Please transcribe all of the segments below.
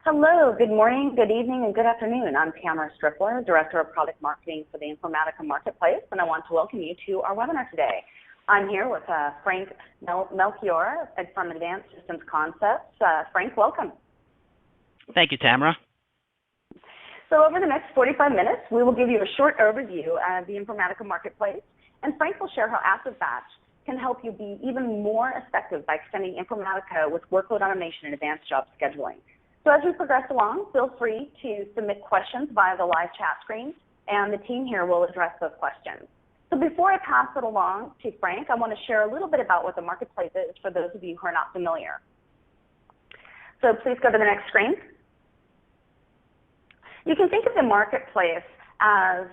Hello, good morning, good evening, and good afternoon. I'm Tamara Strickler, Director of Product Marketing for the Informatica Marketplace, and I want to welcome you to our webinar today. I'm here with Frank Melchior from Advanced Systems Concepts. Frank, welcome. Thank you, Tamara. So over the next 45 minutes, we will give you a short overview of the Informatica Marketplace, and Frank will share how ActiveBatch can help you be even more effective by extending Informatica with workload automation and advanced job scheduling. So as we progress along, feel free to submit questions via the live chat screen, and the team here will address those questions. So before I pass it along to Frank, I want to share a little bit about what the Marketplace is for those of you who are not familiar. So please go to the next screen. You can think of the Marketplace as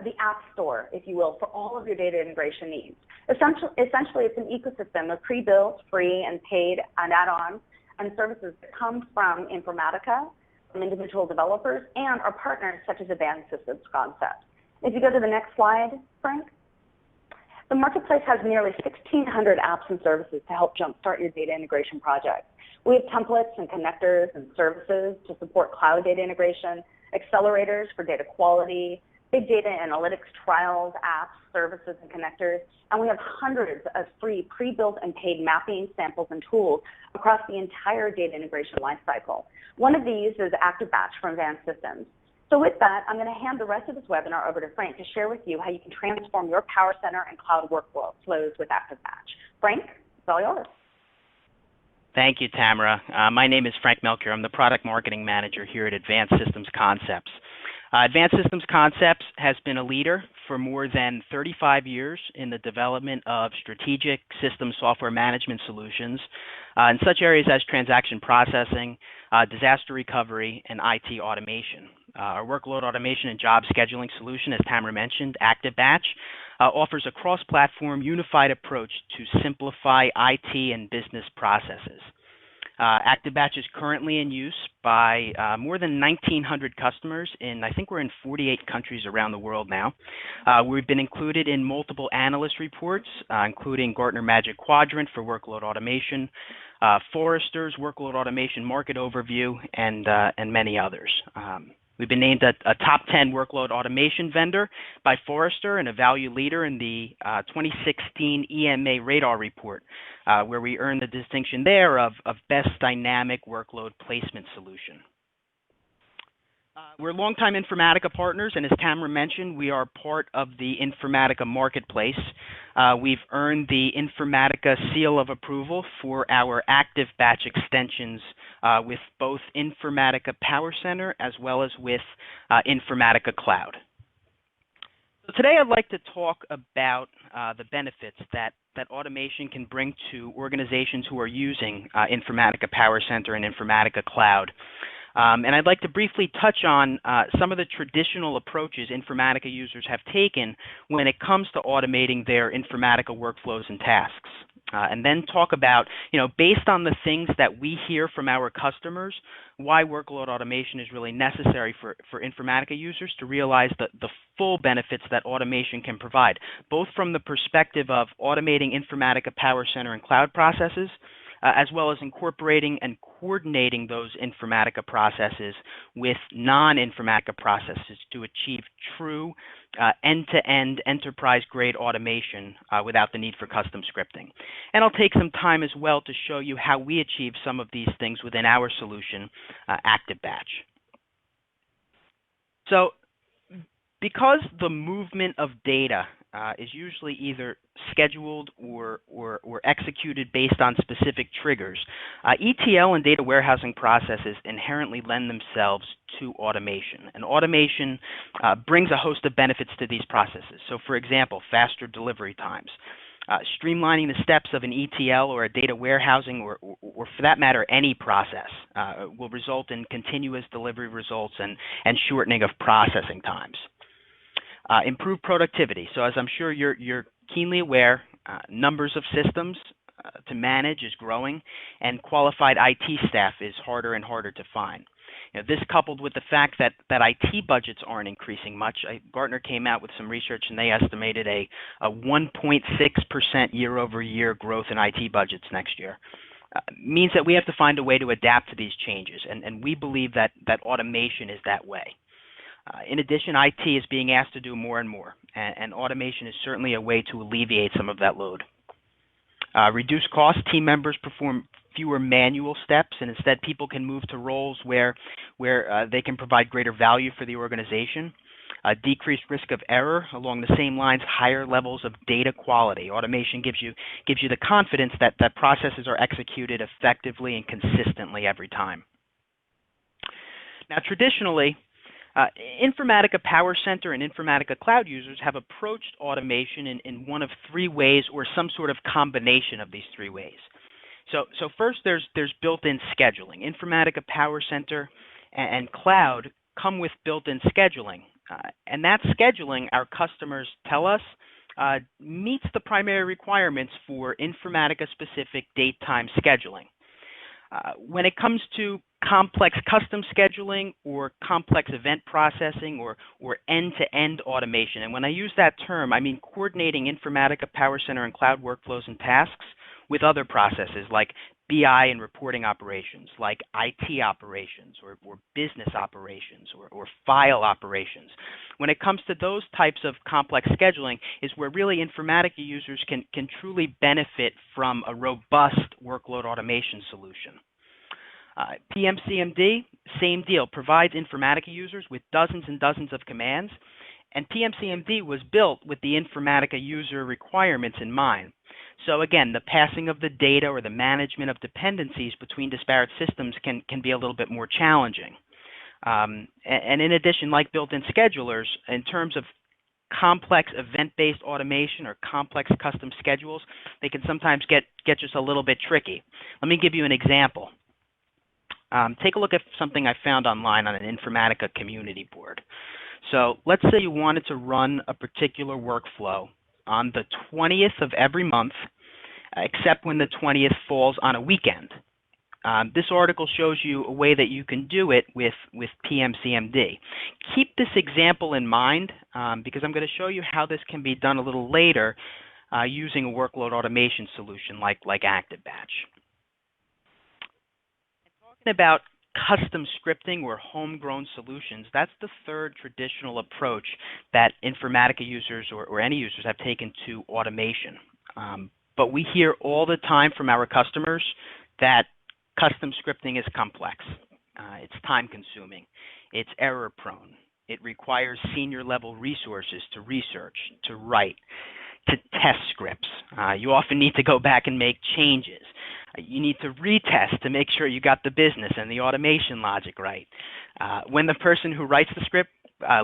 the app store, if you will, for all of your data integration needs. Essentially, it's an ecosystem of pre-built, free, and paid and add-ons and services that come from Informatica, from individual developers, and our partners such as Advanced Systems Concepts. If you go to the next slide, Frank. The Marketplace has nearly 1,600 apps and services to help jumpstart your data integration project. We have templates and connectors and services to support cloud data integration, accelerators for data quality, big data analytics trials, apps, services, and connectors, and we have hundreds of free pre-built and paid mapping, samples, and tools across the entire data integration lifecycle. One of these is ActiveBatch from Advanced Systems. So with that, I'm going to hand the rest of this webinar over to Frank to share with you how you can transform your Power Center and cloud workflows with ActiveBatch. Frank, it's all yours. Thank you, Tamara. My name is Frank Melchior. I'm the Product Marketing Manager here at Advanced Systems Concepts. Advanced Systems Concepts has been a leader for more than 35 years in the development of strategic system software management solutions in such areas as transaction processing, disaster recovery, and IT automation. Our workload automation and job scheduling solution, as Tamara mentioned, ActiveBatch, offers a cross-platform unified approach to simplify IT and business processes. ActiveBatch is currently in use by more than 1,900 customers I think we're in 48 countries around the world now. We've been included in multiple analyst reports, including Gartner Magic Quadrant for Workload Automation, Forrester's Workload Automation Market Overview, and many others. We've been named a top 10 workload automation vendor by Forrester and a value leader in the 2016 EMA Radar Report, where we earned the distinction there of Best Dynamic Workload Placement Solution. We're longtime Informatica partners, and as Tamara mentioned, we are part of the Informatica Marketplace. We've earned the Informatica Seal of Approval for our ActiveBatch extensions with both Informatica Power Center as well as with Informatica Cloud. So today I'd like to talk about the benefits that automation can bring to organizations who are using Informatica Power Center and Informatica Cloud. And I'd like to briefly touch on some of the traditional approaches Informatica users have taken when it comes to automating their Informatica workflows and tasks. And then talk about, based on the things that we hear from our customers, why workload automation is really necessary for Informatica users to realize the full benefits that automation can provide, both from the perspective of automating Informatica Power Center and cloud processes, as well as incorporating and coordinating those Informatica processes with non-Informatica processes to achieve true end-to-end enterprise-grade automation without the need for custom scripting. And I'll take some time as well to show you how we achieve some of these things within our solution, ActiveBatch. So, because the movement of data is usually either scheduled or executed based on specific triggers, ETL and data warehousing processes inherently lend themselves to automation. And automation brings a host of benefits to these processes. So for example, faster delivery times. Streamlining the steps of an ETL or a data warehousing or for that matter, any process will result in continuous delivery results and shortening of processing times. Improve productivity. So as I'm sure you're keenly aware, numbers of systems to manage is growing, and qualified IT staff is harder and harder to find. This coupled with the fact that IT budgets aren't increasing much. Gartner came out with some research and they estimated a 1.6% year-over-year growth in IT budgets next year. means that we have to find a way to adapt to these changes, and we believe that automation is that way. In addition, IT is being asked to do more and more, and automation is certainly a way to alleviate some of that load. Reduce costs, team members perform fewer manual steps, and instead people can move to roles where they can provide greater value for the organization. Decreased risk of error, along the same lines, higher levels of data quality. Automation gives you the confidence that processes are executed effectively and consistently every time. Now, traditionally, Informatica PowerCenter and Informatica Cloud users have approached automation in one of three ways, or some sort of combination of these three ways. So first, there's built-in scheduling. Informatica PowerCenter and Cloud come with built-in scheduling, and that scheduling, our customers tell us, meets the primary requirements for Informatica-specific date-time scheduling. When it comes to complex custom scheduling or complex event processing or end-to-end automation, and when I use that term, I mean coordinating Informatica PowerCenter and Cloud workflows and tasks with other processes like BI and reporting operations, like IT operations or business operations or file operations. When it comes to those types of complex scheduling is where really Informatica users can truly benefit from a robust workload automation solution. PMCMD, same deal, provides Informatica users with dozens and dozens of commands, and PMCMD was built with the Informatica user requirements in mind. So again, the passing of the data or the management of dependencies between disparate systems can be a little bit more challenging. And in addition, like built-in schedulers, in terms of complex event-based automation or complex custom schedules, they can sometimes get just a little bit tricky. Let me give you an example. Take a look at something I found online on an Informatica community board. So let's say you wanted to run a particular workflow on the 20th of every month, except when the 20th falls on a weekend. This article shows you a way that you can do it with PMCMD. Keep this example in mind because I'm going to show you how this can be done a little later using a workload automation solution like ActiveBatch. Talking about custom scripting or homegrown solutions, that's the third traditional approach that Informatica users or any users have taken to automation. But we hear all the time from our customers that custom scripting is complex. It's time consuming. It's error prone. It requires senior level resources to research, to write, to test scripts. You often need to go back and make changes. You need to retest to make sure you got the business and the automation logic right. When the person who writes the script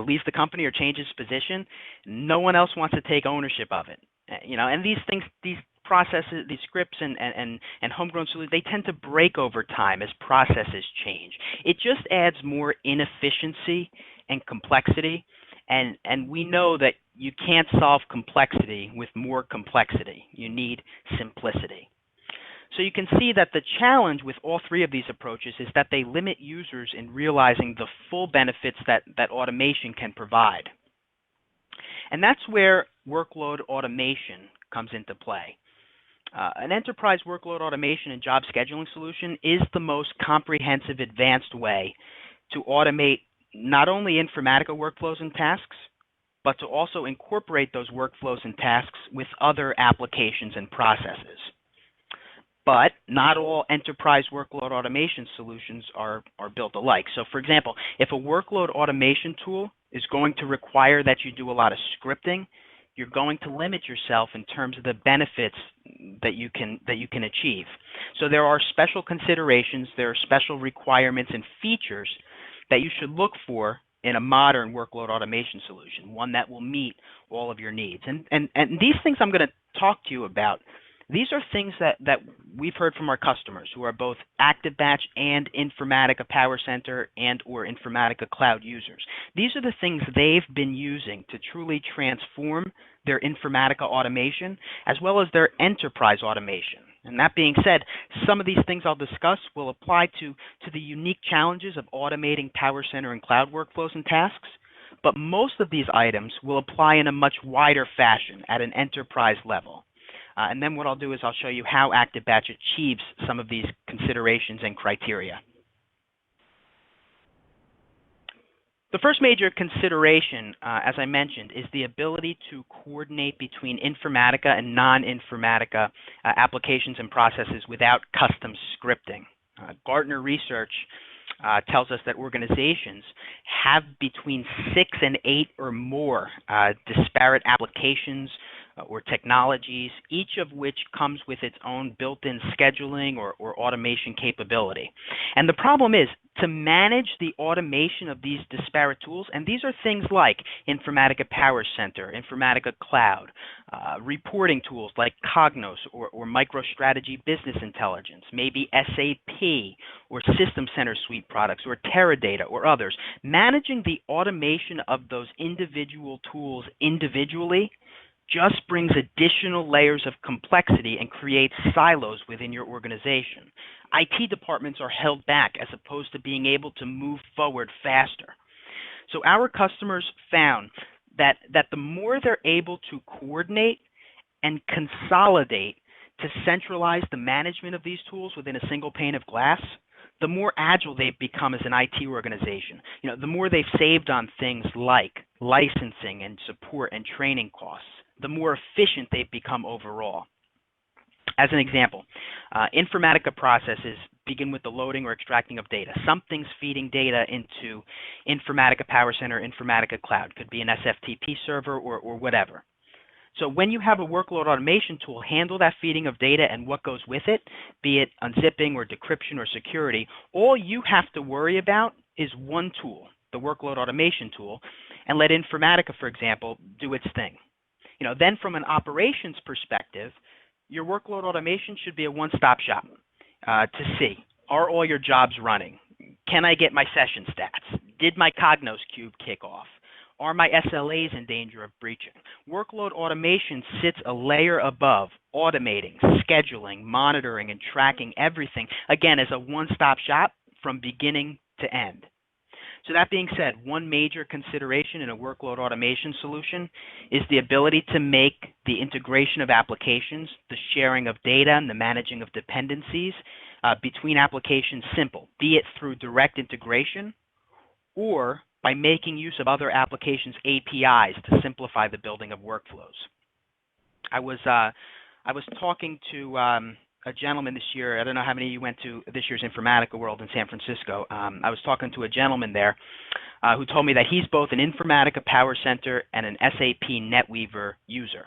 leaves the company or changes position, no one else wants to take ownership of it. And these things, these processes, these scripts and homegrown solutions, they tend to break over time as processes change. It just adds more inefficiency and complexity, and we know that you can't solve complexity with more complexity. You need simplicity. So you can see that the challenge with all three of these approaches is that they limit users in realizing the full benefits that automation can provide. And that's where workload automation comes into play. An enterprise workload automation and job scheduling solution is the most comprehensive, advanced way to automate not only Informatica workflows and tasks, but to also incorporate those workflows and tasks with other applications and processes. But not all enterprise workload automation solutions are built alike. So for example, if a workload automation tool is going to require that you do a lot of scripting, you're going to limit yourself in terms of the benefits that you can achieve. So there are special considerations, there are special requirements and features that you should look for in a modern workload automation solution, one that will meet all of your needs. And these things I'm going to talk to you about, these are things that we've heard from our customers who are both ActiveBatch and Informatica PowerCenter and or Informatica Cloud users. These are the things they've been using to truly transform their Informatica automation as well as their enterprise automation. And that being said, some of these things I'll discuss will apply to the unique challenges of automating PowerCenter and Cloud workflows and tasks, but most of these items will apply in a much wider fashion at an enterprise level. And then what I'll do is I'll show you how ActiveBatch achieves some of these considerations and criteria. The first major consideration, as I mentioned, is the ability to coordinate between Informatica and non-Informatica applications and processes without custom scripting. Gartner research tells us that organizations have between 6 and 8 or more disparate applications or technologies, each of which comes with its own built-in scheduling or automation capability. And the problem is to manage the automation of these disparate tools, and these are things like Informatica Power Center, Informatica Cloud, reporting tools like Cognos or MicroStrategy Business Intelligence, maybe SAP or System Center Suite products or Teradata or others. Managing the automation of those individual tools individually just brings additional layers of complexity and creates silos within your organization. IT departments are held back as opposed to being able to move forward faster. So our customers found that the more they're able to coordinate and consolidate to centralize the management of these tools within a single pane of glass, the more agile they've become as an IT organization. The more they've saved on things like licensing and support and training costs, the more efficient they've become overall. As an example, Informatica processes begin with the loading or extracting of data. Something's feeding data into Informatica Power Center, Informatica Cloud. Could be an SFTP server or whatever. So when you have a workload automation tool handle that feeding of data and what goes with it, be it unzipping or decryption or security, all you have to worry about is one tool, the workload automation tool, and let Informatica, for example, do its thing. Then from an operations perspective, your workload automation should be a one-stop shop to see, are all your jobs running? Can I get my session stats? Did my Cognos cube kick off? Are my SLAs in danger of breaching? Workload automation sits a layer above, automating, scheduling, monitoring, and tracking everything, again, as a one-stop shop from beginning to end. So that being said, one major consideration in a workload automation solution is the ability to make the integration of applications, the sharing of data, and the managing of dependencies between applications simple, be it through direct integration or by making use of other applications' APIs to simplify the building of workflows. I was talking to a gentleman this year. I don't know how many of you went to this year's Informatica World in San Francisco. I was talking to a gentleman there who told me that he's both an Informatica Power Center and an SAP NetWeaver user.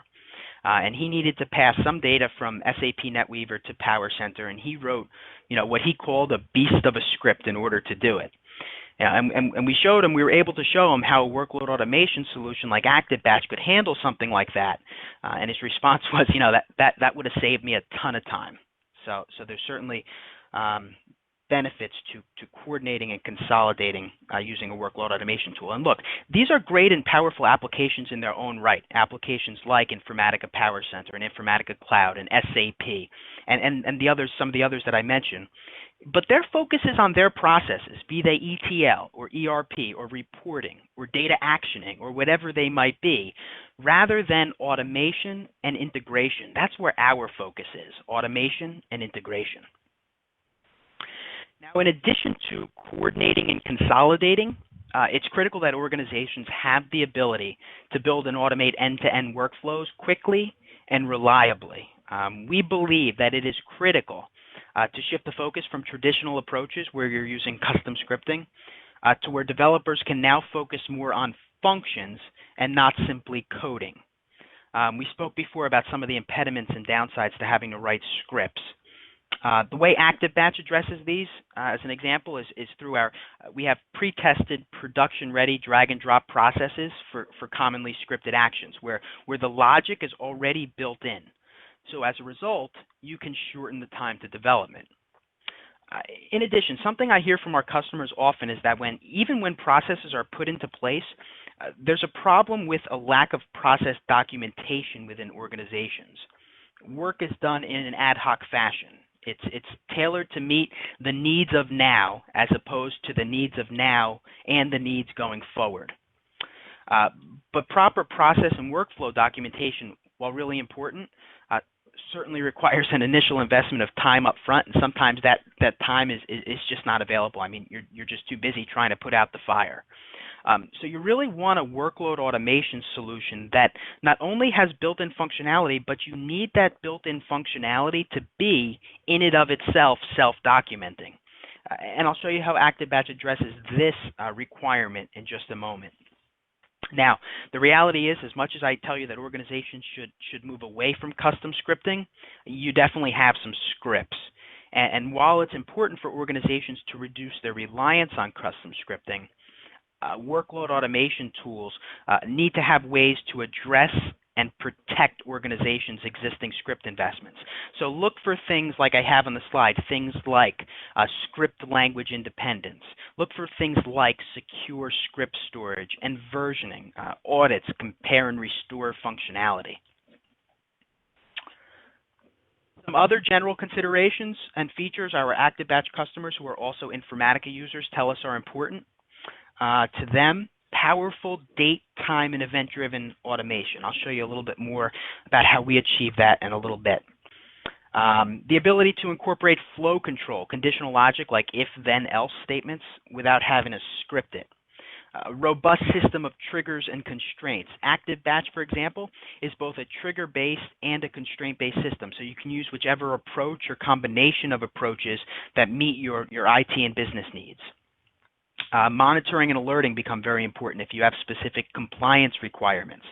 And he needed to pass some data from SAP NetWeaver to Power Center, and he wrote, what he called a beast of a script in order to do it. And we showed him, we were able to show him how a workload automation solution like ActiveBatch could handle something like that. And his response was, that would have saved me a ton of time. So there's certainly benefits to coordinating and consolidating using a workload automation tool. And look, these are great and powerful applications in their own right. Applications like Informatica Power Center and Informatica Cloud and SAP and the others, some of the others that I mentioned. But their focus is on their processes, be they ETL or ERP or reporting or data actioning or whatever they might be, rather than automation and integration. That's where our focus is, automation and integration. Now, in addition to coordinating and consolidating, it's critical that organizations have the ability to build and automate end-to-end workflows quickly and reliably. We believe that it is critical to shift the focus from traditional approaches where you're using custom scripting to where developers can now focus more on functions and not simply coding. We spoke before about some of the impediments and downsides to having to write scripts. The way ActiveBatch addresses these, as an example, is through we have pre-tested production-ready drag-and-drop processes for commonly scripted actions where the logic is already built in. So as a result, you can shorten the time to development. In addition, something I hear from our customers often is that even when processes are put into place, there's a problem with a lack of process documentation within organizations. Work is done in an ad hoc fashion. It's tailored to meet the needs of now as opposed to the needs of now and the needs going forward. But proper process and workflow documentation, while really important, certainly requires an initial investment of time up front, and sometimes that time is just not available. I mean, you're just too busy trying to put out the fire. So you really want a workload automation solution that not only has built-in functionality, but you need that built-in functionality to be, in and of itself, self-documenting. And I'll show you how ActiveBatch addresses this requirement in just a moment. Now, the reality is, as much as I tell you that organizations should move away from custom scripting, you definitely have some scripts. And while it's important for organizations to reduce their reliance on custom scripting, workload automation tools need to have ways to address and protect organizations' existing script investments. So look for things like I have on the slide, things like script language independence. Look for things like secure script storage and versioning, audits, compare and restore functionality. Some other general considerations and features our ActiveBatch customers who are also Informatica users tell us are important. To them, powerful date, time, and event-driven automation. I'll show you a little bit more about how we achieve that in a little bit. The ability to incorporate flow control, conditional logic like if, then, else statements without having to script it. A robust system of triggers and constraints. ActiveBatch, for example, is both a trigger-based and a constraint-based system, so you can use whichever approach or combination of approaches that meet your IT and business needs. Monitoring and alerting become very important if you have specific compliance requirements.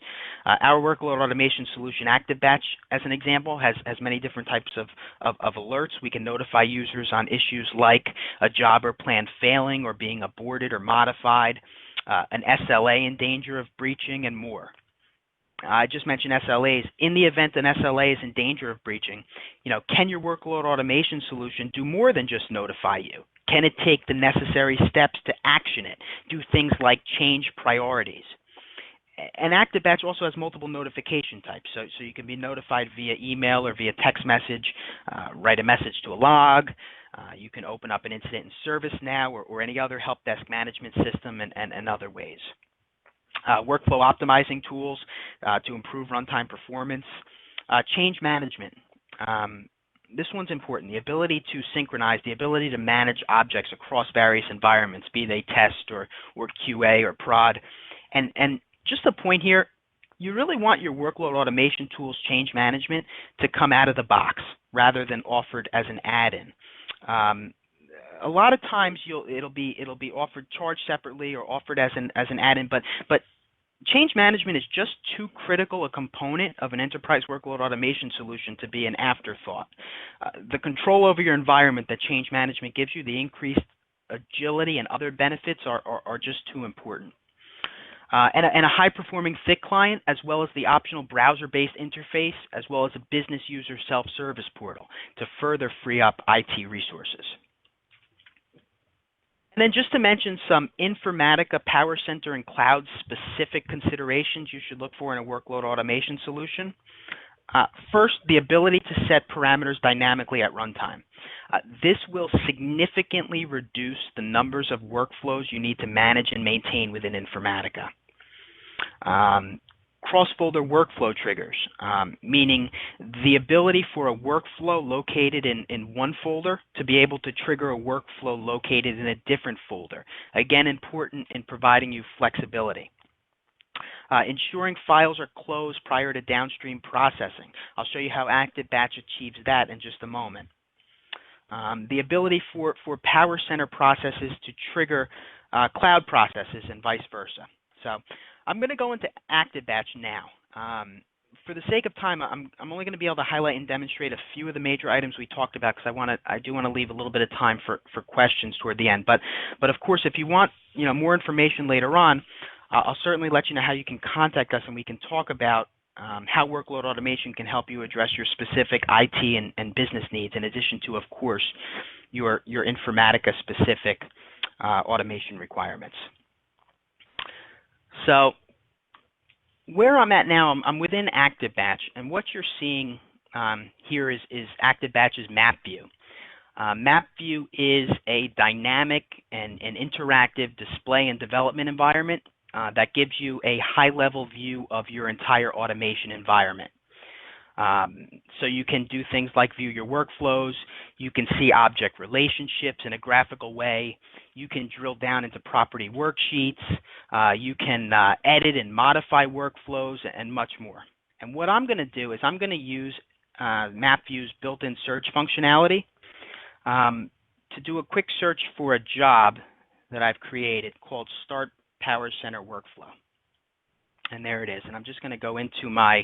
Our workload automation solution, ActiveBatch, as an example, has many different types of alerts. We can notify users on issues like a job or plan failing or being aborted or modified, an SLA in danger of breaching, and more. I just mentioned SLAs. In the event an SLA is in danger of breaching, can your workload automation solution do more than just notify you? Can it take the necessary steps to action it? Do things like change priorities? And ActiveBatch also has multiple notification types, so you can be notified via email or via text message, write a message to a log. You can open up an incident in ServiceNow or any other help desk management system and other ways. Workflow optimizing tools to improve runtime performance. Change management. This one's important. The ability to synchronize, the ability to manage objects across various environments, be they test or QA or prod. And just a point here, you really want your workload automation tools change management to come out of the box rather than offered as an add-in. A lot of times it'll be offered charged separately or offered as an add-in, but change management is just too critical a component of an enterprise workload automation solution to be an afterthought. The control over your environment that change management gives you, the increased agility and other benefits are just too important. And a high-performing thick client, as well as the optional browser-based interface, as well as a business user self-service portal to further free up IT resources. And then just to mention some Informatica PowerCenter and cloud-specific considerations you should look for in a workload automation solution. First, the ability to set parameters dynamically at runtime. This will significantly reduce the numbers of workflows you need to manage and maintain within Informatica. Cross-folder workflow triggers, meaning the ability for a workflow located in one folder to be able to trigger a workflow located in a different folder. Again, important in providing you flexibility. Ensuring files are closed prior to downstream processing. I'll show you how ActiveBatch achieves that in just a moment. The ability for PowerCenter processes to trigger cloud processes and vice versa. So I'm going to go into ActiveBatch now. For the sake of time, I'm only going to be able to highlight and demonstrate a few of the major items we talked about because I do want to leave a little bit of time for questions toward the end. But of course, if you want more information later on, I'll certainly let you know how you can contact us and we can talk about how workload automation can help you address your specific IT and business needs, in addition to, of course, your Informatica-specific automation requirements. So where I'm at now, I'm within ActiveBatch, and what you're seeing here is ActiveBatch's map view. Map view is a dynamic and interactive display and development environment that gives you a high-level view of your entire automation environment. So you can do things like view your workflows, you can see object relationships in a graphical way, you can drill down into property worksheets, you can edit and modify workflows, and much more. And what I'm going to do is I'm going to use MapView's built-in search functionality to do a quick search for a job that I've created called Start Power Center Workflow. And there it is. And I'm just going to go into my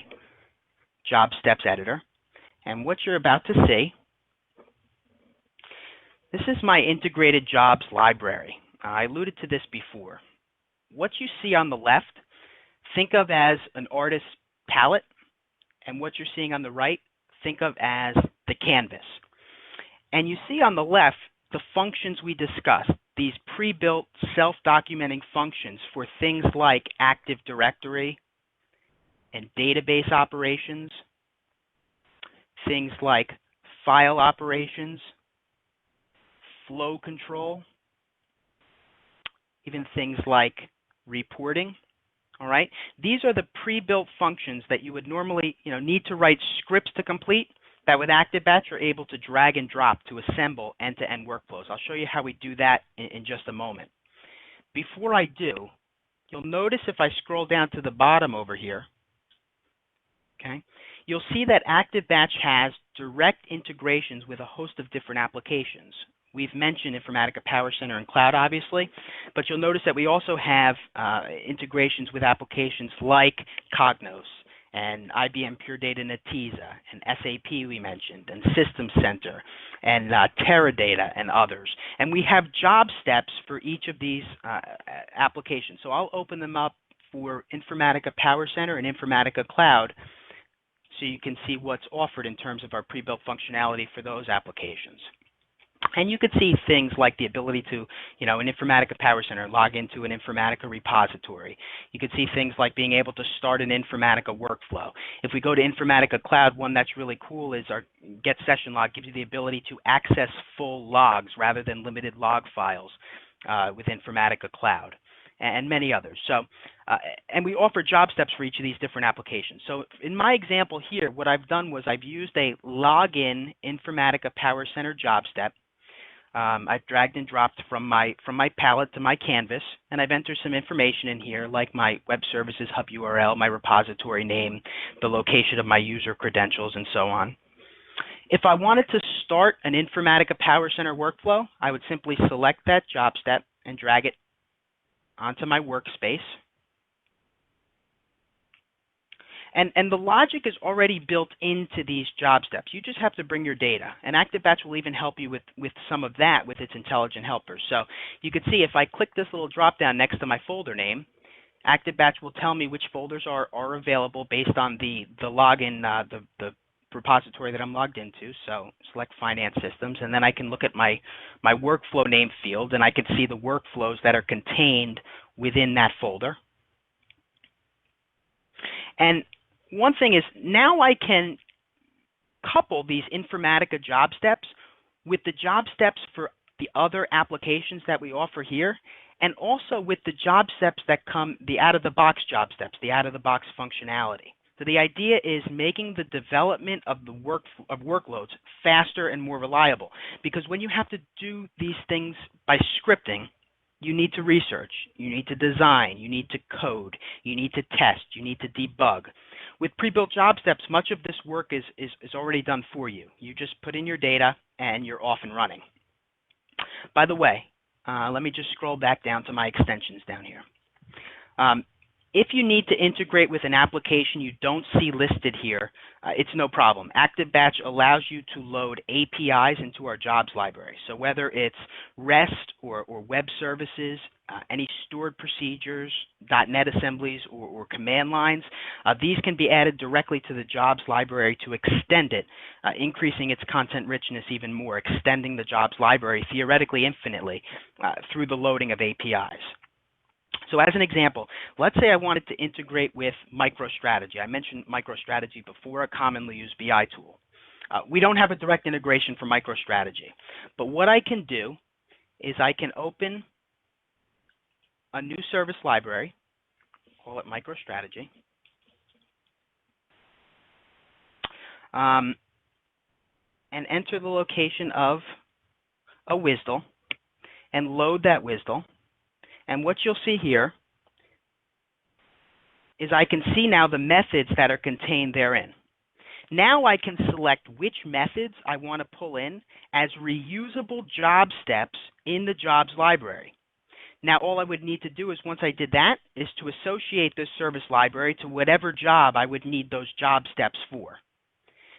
Job Steps editor. And what you're about to see, this is my integrated jobs library. I alluded to this before. What you see on the left, think of as an artist's palette, and what you're seeing on the right, think of as the canvas. And you see on the left the functions we discussed, these pre-built self-documenting functions for things like Active Directory and database operations, things like file operations, flow control, even things like reporting. All right, these are the pre-built functions that you would normally, need to write scripts to complete. That with ActiveBatch, you're able to drag and drop to assemble end-to-end workflows. I'll show you how we do that in just a moment. Before I do, you'll notice if I scroll down to the bottom over here, okay, you'll see that ActiveBatch has direct integrations with a host of different applications. We've mentioned Informatica Power Center and Cloud, obviously, but you'll notice that we also have integrations with applications like Cognos and IBM Pure Data Netezza and SAP we mentioned, and System Center and Teradata and others. And we have job steps for each of these applications. So I'll open them up for Informatica Power Center and Informatica Cloud so you can see what's offered in terms of our pre-built functionality for those applications. And you could see things like the ability to, in Informatica Power Center, log into an Informatica repository. You could see things like being able to start an Informatica workflow. If we go to Informatica Cloud, one that's really cool is our Get Session Log gives you the ability to access full logs rather than limited log files with Informatica Cloud, and many others. So, and we offer job steps for each of these different applications. So in my example here, what I've done was I've used a login Informatica Power Center job step. I've dragged and dropped from my palette to my canvas, and I've entered some information in here like my web services hub URL, my repository name, the location of my user credentials, and so on. If I wanted to start an Informatica Power Center workflow, I would simply select that job step and drag it onto my workspace. And the logic is already built into these job steps. You just have to bring your data. And ActiveBatch will even help you with some of that with its intelligent helpers. So you can see if I click this little drop down next to my folder name, ActiveBatch will tell me which folders are available based on the login, the repository that I'm logged into. So select Finance Systems, and then I can look at my workflow name field, and I can see the workflows that are contained within that folder. And one thing is, now I can couple these Informatica job steps with the job steps for the other applications that we offer here, and also with the job steps that come, the out-of-the-box job steps, the out-of-the-box functionality. So the idea is making the development of the workloads faster and more reliable, because when you have to do these things by scripting, you need to research, you need to design, you need to code, you need to test, you need to debug. With pre-built job steps, much of this work is already done for you. You just put in your data and you're off and running. By the way, let me just scroll back down to my extensions down here. If you need to integrate with an application you don't see listed here, it's no problem. ActiveBatch allows you to load APIs into our jobs library. So whether it's REST or web services, any stored procedures, .NET assemblies, or command lines, these can be added directly to the jobs library to extend it, increasing its content richness even more, extending the jobs library theoretically infinitely through the loading of APIs. So as an example, let's say I wanted to integrate with MicroStrategy. I mentioned MicroStrategy before, a commonly used BI tool. We don't have a direct integration for MicroStrategy, but what I can do is I can open a new service library, call it MicroStrategy. and enter the location of a WSDL and load that WSDL. And what you'll see here is I can see now the methods that are contained therein. Now I can select which methods I want to pull in as reusable job steps in the jobs library. Now all I would need to do is, once I did that, is to associate this service library to whatever job I would need those job steps for.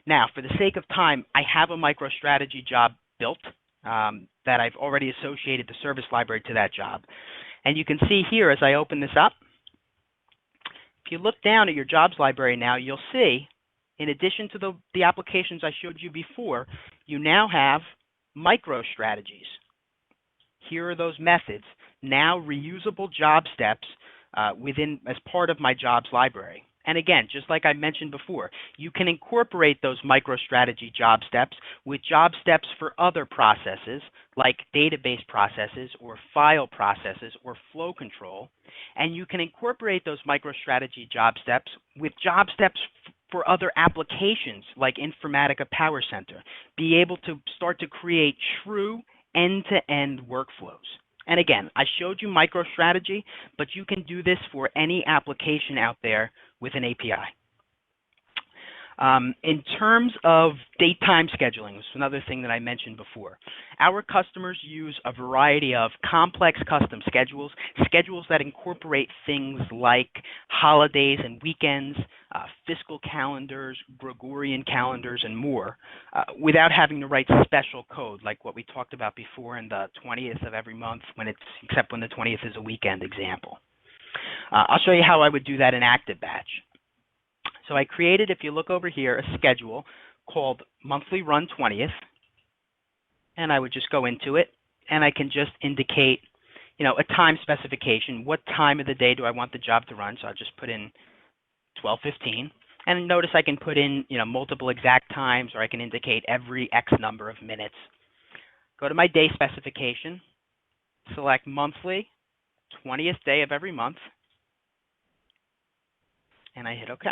Now, for the sake of time, I have a MicroStrategy job built that I've already associated the service library to that job. And you can see here as I open this up, if you look down at your jobs library now, you'll see, in addition to the applications I showed you before, you now have MicroStrategies. Here are those methods, now reusable job steps as part of my jobs library. And again, just like I mentioned before, you can incorporate those MicroStrategy job steps with job steps for other processes like database processes or file processes or flow control. And you can incorporate those MicroStrategy job steps with job steps for other applications like Informatica PowerCenter. Be able to start to create true end-to-end workflows. And again, I showed you MicroStrategy, but you can do this for any application out there with an API. In terms of date-time scheduling, this is another thing that I mentioned before. Our customers use a variety of complex custom schedules, schedules that incorporate things like holidays and weekends, fiscal calendars, Gregorian calendars, and more, without having to write special code like what we talked about before in the 20th of every month, except when the 20th is a weekend example. I'll show you how I would do that in ActiveBatch. So I created, if you look over here, a schedule called Monthly Run 20th, and I would just go into it, and I can just indicate, a time specification. What time of the day do I want the job to run? So I'll just put in 12:15, and notice I can put in, multiple exact times, or I can indicate every X number of minutes. Go to my day specification, select monthly, 20th day of every month, and I hit OK.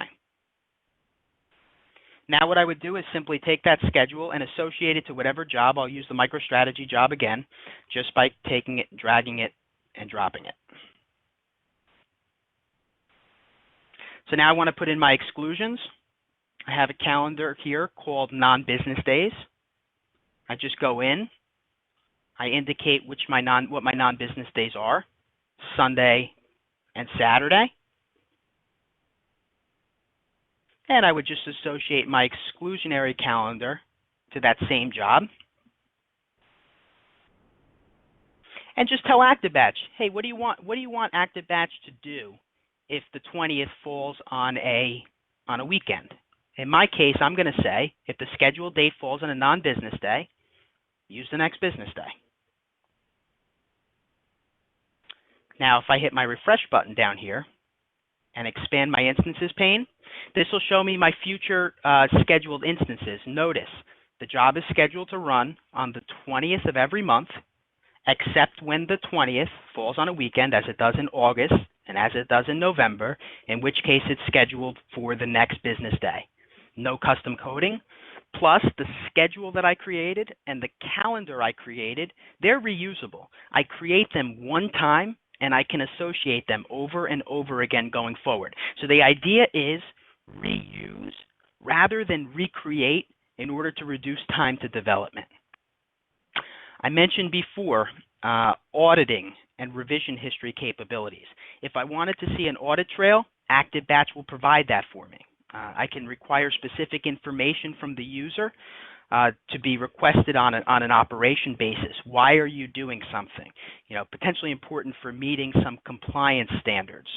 Now what I would do is simply take that schedule and associate it to whatever job. I'll use the MicroStrategy job again, just by taking it, dragging it, and dropping it. So now I want to put in my exclusions. I have a calendar here called non-business days. I just go in. I indicate what my non-business days are, Sunday and Saturday. And I would just associate my exclusionary calendar to that same job. And just tell ActiveBatch, hey, what do you want ActiveBatch to do if the 20th falls on a weekend? In my case, I'm going to say, if the scheduled date falls on a non-business day, use the next business day. Now, if I hit my refresh button down here and expand my instances pane, this will show me my future scheduled instances. Notice the job is scheduled to run on the 20th of every month, except when the 20th falls on a weekend, as it does in August and as it does in November, in which case it's scheduled for the next business day. No custom coding. Plus, the schedule that I created and the calendar I created, they're reusable. I create them one time, and I can associate them over and over again going forward. So the idea is reuse rather than recreate in order to reduce time to development. I mentioned before auditing and revision history capabilities. If I wanted to see an audit trail, ActiveBatch will provide that for me. I can require specific information from the user to be requested on an operation basis. Why are you doing something? Potentially important for meeting some compliance standards.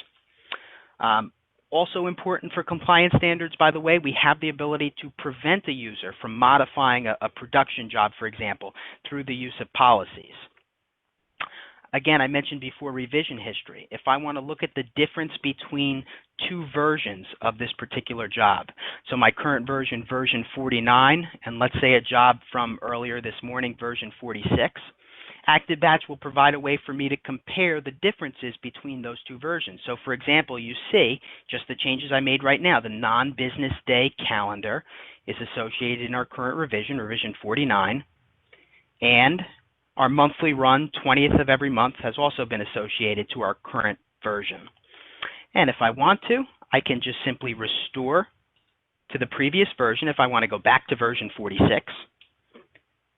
Also important for compliance standards, by the way, we have the ability to prevent a user from modifying a production job, for example, through the use of policies. Again, I mentioned before revision history. If I want to look at the difference between two versions of this particular job, so my current version, version 49, and let's say a job from earlier this morning, version 46, ActiveBatch will provide a way for me to compare the differences between those two versions. So for example, you see just the changes I made right now. The non-business day calendar is associated in our current revision, revision 49, and our monthly run, 20th of every month, has also been associated to our current version. And if I want to, I can just simply restore to the previous version if I want to go back to version 46.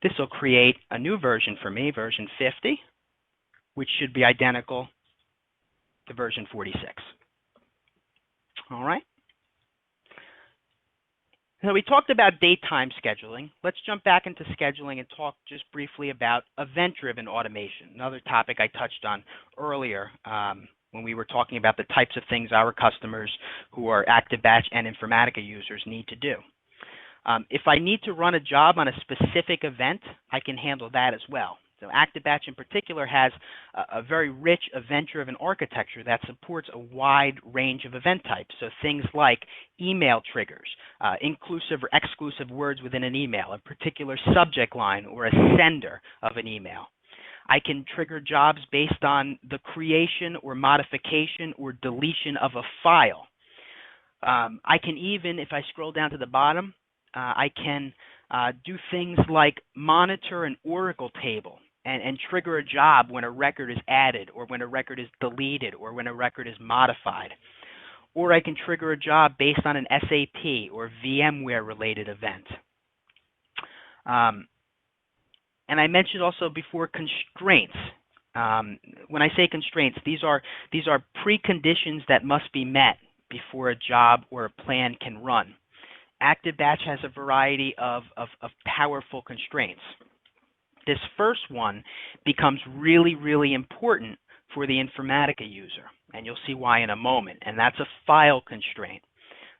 This will create a new version for me, version 50, which should be identical to version 46. All right. So we talked about date-time scheduling. Let's jump back into scheduling and talk just briefly about event-driven automation, another topic I touched on earlier when we were talking about the types of things our customers who are Active Batch and Informatica users need to do. If I need to run a job on a specific event, I can handle that as well. So Active Batch in particular has a very rich event-driven architecture that supports a wide range of event types. So things like email triggers, inclusive or exclusive words within an email, a particular subject line or a sender of an email. I can trigger jobs based on the creation or modification or deletion of a file. I can even, if I scroll down to the bottom, I can do things like monitor an Oracle table and trigger a job when a record is added or when a record is deleted or when a record is modified. Or I can trigger a job based on an SAP or VMware related event. And I mentioned also before constraints. When I say constraints, these are preconditions that must be met before a job or a plan can run. Active Batch has a variety of powerful constraints. This first one becomes really, really important for the Informatica user, and you'll see why in a moment, and that's a file constraint.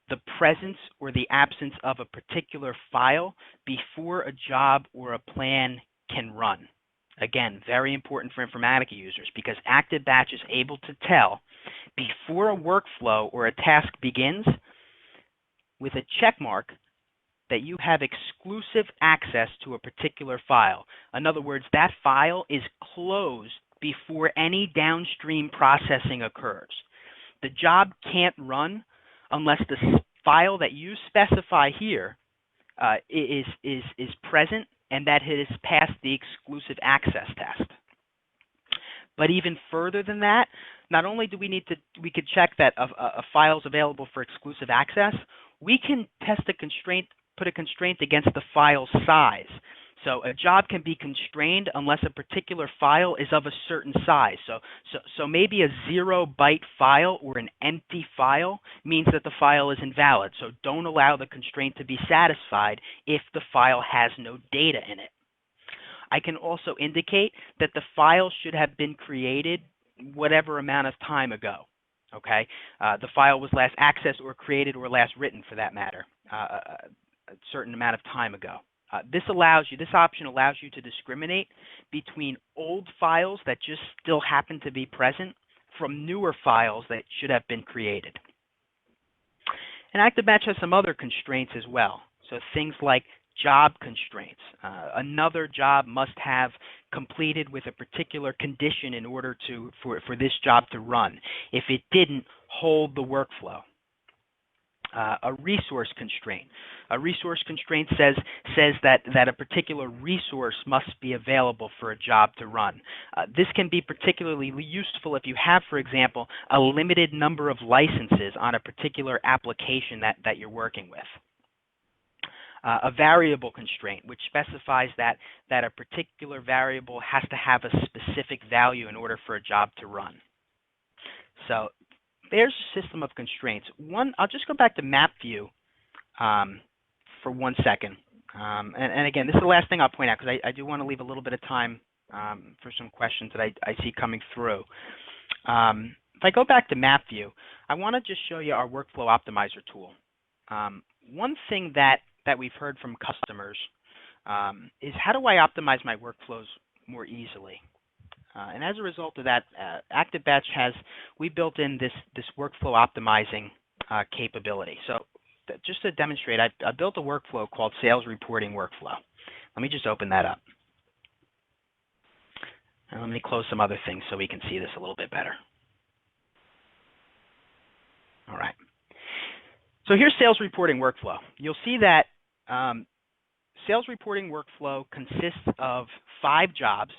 The presence or the absence of a particular file before a job or a plan can run. Again, very important for Informatica users because Active Batch is able to tell before a workflow or a task begins with a check mark that you have exclusive access to a particular file. In other words, that file is closed before any downstream processing occurs. The job can't run unless the file that you specify here is present and that it has passed the exclusive access test. But even further than that, not only do we could check that a file is available for exclusive access, we can put a constraint against the file size. So a job can be constrained unless a particular file is of a certain size. So maybe a 0-byte file or an empty file means that the file is invalid. So don't allow the constraint to be satisfied if the file has no data in it. I can also indicate that the file should have been created whatever amount of time ago. Okay, the file was last accessed or created or last written, for that matter, a certain amount of time ago. This option allows you to discriminate between old files that just still happen to be present from newer files that should have been created. And Active Batch has some other constraints as well. So things like job constraints. Another job must have completed with a particular condition in order for this job to run. If it didn't, hold the workflow. A resource constraint. A resource constraint says that a particular resource must be available for a job to run. This can be particularly useful if you have, for example, a limited number of licenses on a particular application that you're working with. A variable constraint, which specifies that a particular variable has to have a specific value in order for a job to run. So there's a system of constraints. I'll just go back to map view for 1 second. And again, this is the last thing I'll point out because I do want to leave a little bit of time for some questions that I see coming through. If I go back to map view, I want to just show you our workflow optimizer tool. One thing that we've heard from customers is how do I optimize my workflows more easily? And as a result of that, Active Batch we built in this workflow optimizing capability. So just to demonstrate, I built a workflow called Sales Reporting Workflow. Let me just open that up. And let me close some other things so we can see this a little bit better. All right. So here's Sales Reporting Workflow. You'll see that Sales reporting workflow consists of 5 jobs,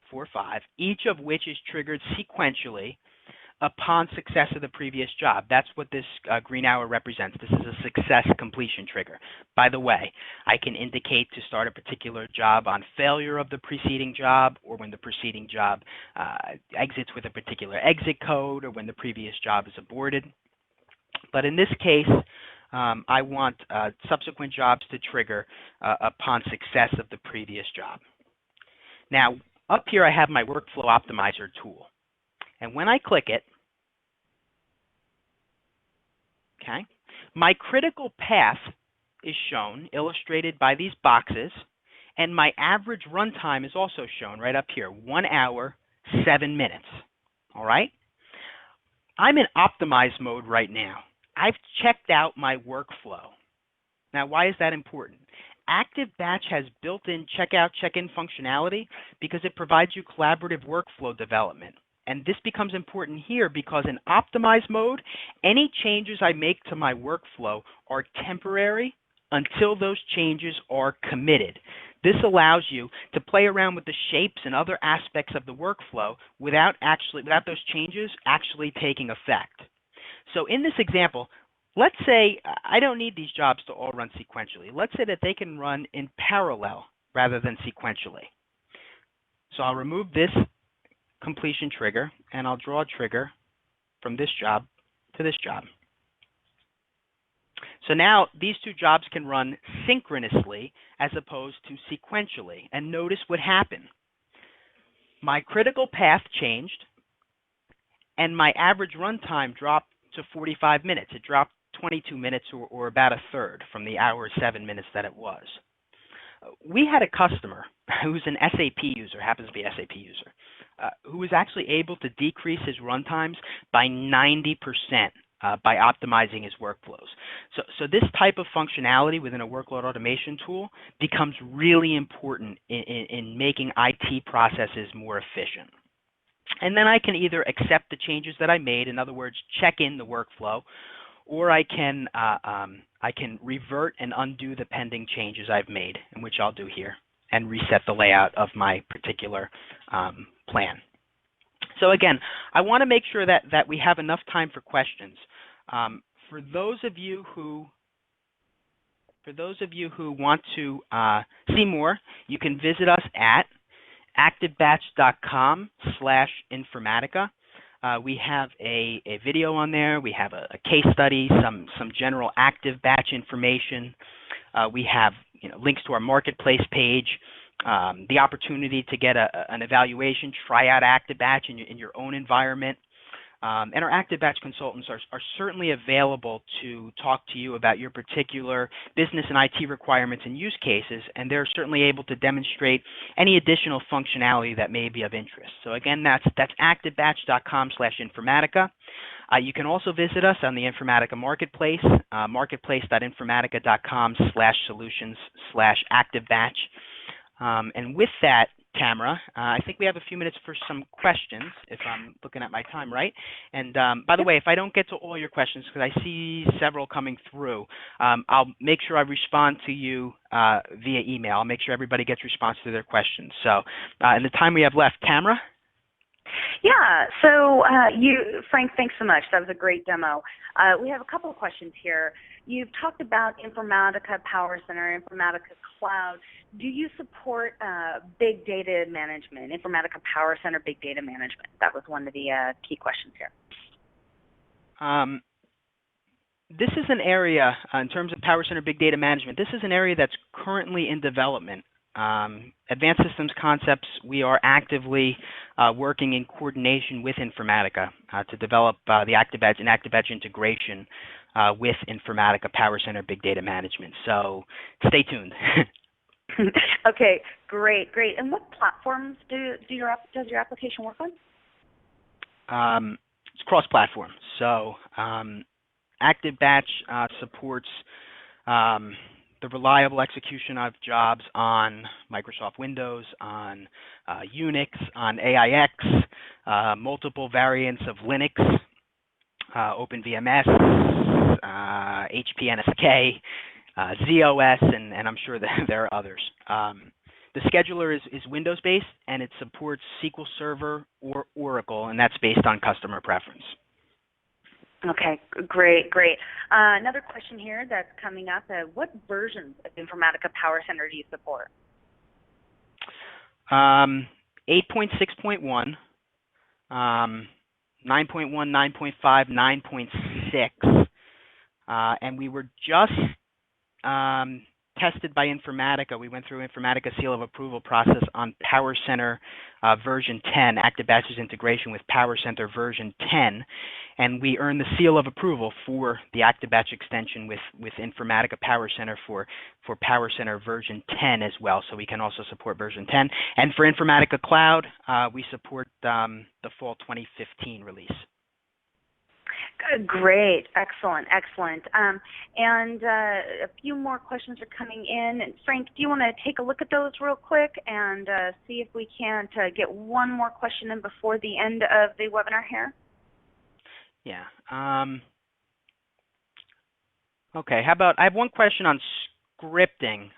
4 or 5, each of which is triggered sequentially upon success of the previous job. That's what this green arrow represents. This is a success completion trigger. By the way, I can indicate to start a particular job on failure of the preceding job, or when the preceding job exits with a particular exit code, or when the previous job is aborted. But in this case, I want subsequent jobs to trigger upon success of the previous job. Now, up here I have my Workflow Optimizer tool. And when I click it, okay, my critical path is shown, illustrated by these boxes, and my average runtime is also shown right up here, 1 hour, 7 minutes. All right? I'm in optimize mode right now. I've checked out my workflow. Now, why is that important? Active Batch has built-in checkout, check-in functionality because it provides you collaborative workflow development. And this becomes important here because in optimize mode, any changes I make to my workflow are temporary until those changes are committed. This allows you to play around with the shapes and other aspects of the workflow without those changes actually taking effect. So in this example, let's say I don't need these jobs to all run sequentially. Let's say that they can run in parallel rather than sequentially. So I'll remove this completion trigger, and I'll draw a trigger from this job to this job. So now these 2 jobs can run synchronously as opposed to sequentially. And notice what happened. My critical path changed, and my average runtime dropped to 45 minutes. It dropped 22 minutes, or about a third from the hour 7 minutes that it was. We had a customer who's an SAP user, happens to be an SAP user, who was actually able to decrease his runtimes by 90% by optimizing his workflows. So this type of functionality within a workload automation tool becomes really important in making IT processes more efficient. And then I can either accept the changes that I made, in other words, check in the workflow, or I can revert and undo the pending changes I've made, and which I'll do here, and reset the layout of my particular plan. So again, I want to make sure that we have enough time for questions. For those of you who want to see more, you can visit us at activebatch.com/informatica. We have a video on there. We have a case study, some general Active Batch information. We have links to our marketplace page, the opportunity to get an evaluation, try out Active Batch in your own environment. And our Active Batch consultants are certainly available to talk to you about your particular business and IT requirements and use cases, and they're certainly able to demonstrate any additional functionality that may be of interest. So again, that's activebatch.com/informatica. You can also visit us on the Informatica Marketplace, marketplace.informatica.com/solutions/ActiveBatch. And with that, Tamara, I think we have a few minutes for some questions, if I'm looking at my time right. And by the way, if I don't get to all your questions, because I see several coming through, I'll make sure I respond to you via email. I'll make sure everybody gets response to their questions. So in the time we have left, Tamara? Yeah, so Frank, thanks so much. That was a great demo. We have a couple of questions here. You've talked about Informatica Power Center, Informatica Cloud. Do you support big data management, Informatica Power Center big data management? That was one of the key questions here. This is an area, in terms of Power Center big data management, this is an area that's currently in development. Advanced Systems Concepts, we are actively working in coordination with Informatica to develop the Active Batch and Active Batch integration with Informatica Power Center Big Data Management. So stay tuned. Okay, great. And what platforms does your application work on? It's cross-platform. So Active Batch supports the reliable execution of jobs on Microsoft Windows, on Unix, on AIX, multiple variants of Linux, OpenVMS, HP NSK, ZOS, and I'm sure that there are others. The scheduler is Windows-based, and it supports SQL Server or Oracle, and that's based on customer preference. Okay, great, great. Another question here that's coming up, what versions of Informatica PowerCenter do you support? 8.6.1, 9.1, 9.5, 9.6, and we were just tested by Informatica. We went through Informatica seal of approval process on PowerCenter version 10, Active Batches integration with PowerCenter version 10, and we earned the seal of approval for the Active Batch extension with Informatica PowerCenter for PowerCenter version 10 as well, so we can also support version 10. And for Informatica Cloud, we support the fall 2015 release. Great, excellent, excellent. And a few more questions are coming in. Frank, do you want to take a look at those real quick and see if we can't get one more question in before the end of the webinar here? Yeah. Okay, how about, I have one question on scripting.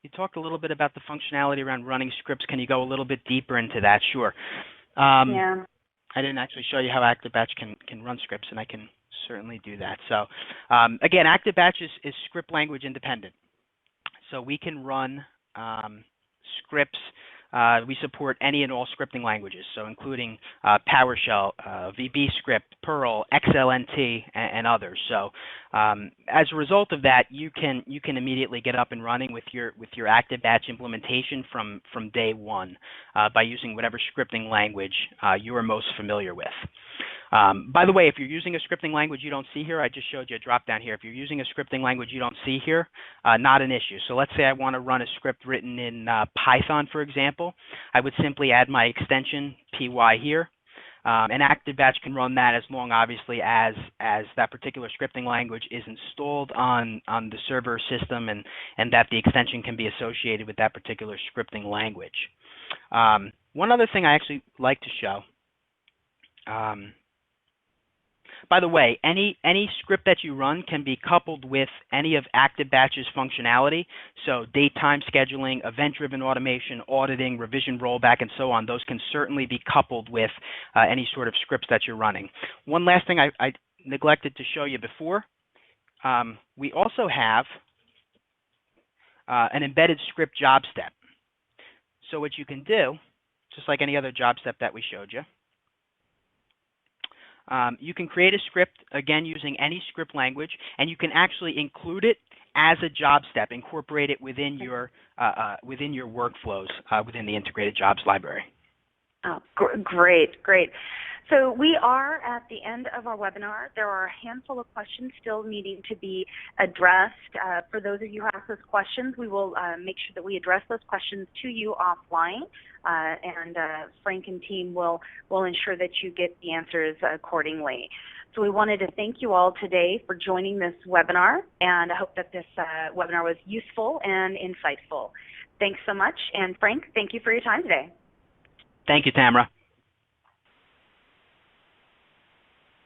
You talked a little bit about the functionality around running scripts. Can you go a little bit deeper into that? Sure. Yeah. I didn't actually show you how Active Batch can run scripts, and I can certainly do that. So again, Active Batch is script language independent. So we can run scripts. We support any and all scripting languages, so including PowerShell, VBScript, Perl, XLNT, and others. So as a result of that, you can immediately get up and running with your Active Batch implementation from day one by using whatever scripting language you are most familiar with. By the way, if you're using a scripting language you don't see here, I just showed you a drop down here. If you're using a scripting language you don't see here, not an issue. So let's say I want to run a script written in Python, for example. I would simply add my extension py here, and Active Batch can run that as long, obviously, as that particular scripting language is installed on the server system, and that the extension can be associated with that particular scripting language. One other thing I actually like to show. By the way, any script that you run can be coupled with any of Active Batch's functionality. So date, time scheduling, event-driven automation, auditing, revision rollback, and so on. Those can certainly be coupled with any sort of scripts that you're running. One last thing I neglected to show you before. We also have an embedded script job step. So what you can do, just like any other job step that we showed you, you can create a script, again, using any script language, and you can actually include it as a job step, incorporate it within your workflows within the Integrated Jobs Library. Oh, great, great. So we are at the end of our webinar. There are a handful of questions still needing to be addressed. For those of you who ask those questions, we will make sure that we address those questions to you offline, and Frank and team will ensure that you get the answers accordingly. So we wanted to thank you all today for joining this webinar, and I hope that this webinar was useful and insightful. Thanks so much, and Frank, thank you for your time today. Thank you, Tamara.